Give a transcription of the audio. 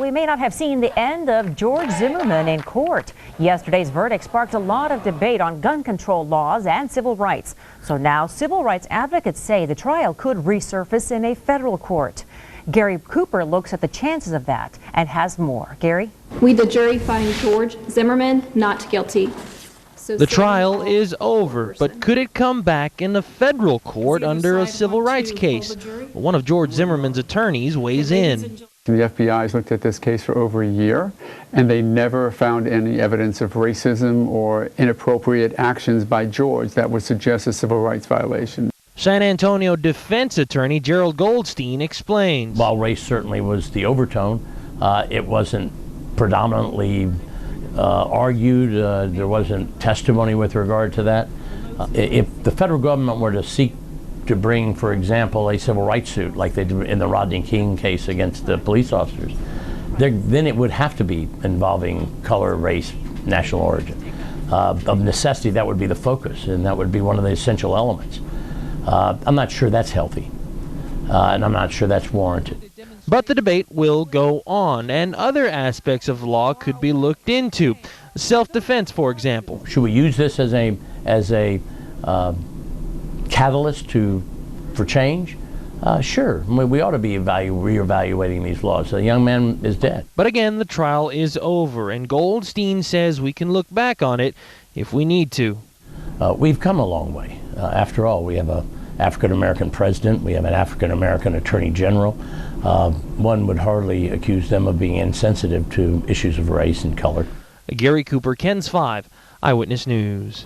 we may not have seen the end of George Zimmerman in court. Yesterday's verdict sparked a lot of debate on gun control laws and civil rights. So now civil rights advocates say the trial could resurface in a federal court. Gary Cooper looks at the chances of that and has more. Gary? We, the jury, find George Zimmerman not guilty. The trial is over, but could it come back in the federal court under a civil rights case? One of George Zimmerman's attorneys weighs in. The FBI has looked at this case for over a year, and they never found any evidence of racism or inappropriate actions by George that would suggest a civil rights violation. San Antonio defense attorney Gerald Goldstein explains. While race certainly was the overtone, it wasn't predominantly argued. There wasn't testimony with regard to that. If the federal government were to seek to bring, for example, a civil rights suit like they did in the Rodney King case against the police officers, then it would have to be involving color, race, national origin. Of necessity, that would be the focus, and that would be one of the essential elements. I'm not sure that's healthy, and I'm not sure that's warranted. But the debate will go on, and other aspects of law could be looked into. Self-defense, for example. Should we use this as a catalyst for change? Sure. We ought to be reevaluating these laws. The young man is dead. But again, the trial is over, and Goldstein says we can look back on it if we need to. We've come a long way. After all, we have an African-American president. We have an African-American attorney general. One would hardly accuse them of being insensitive to issues of race and color. Gary Cooper, KENS 5 Eyewitness News.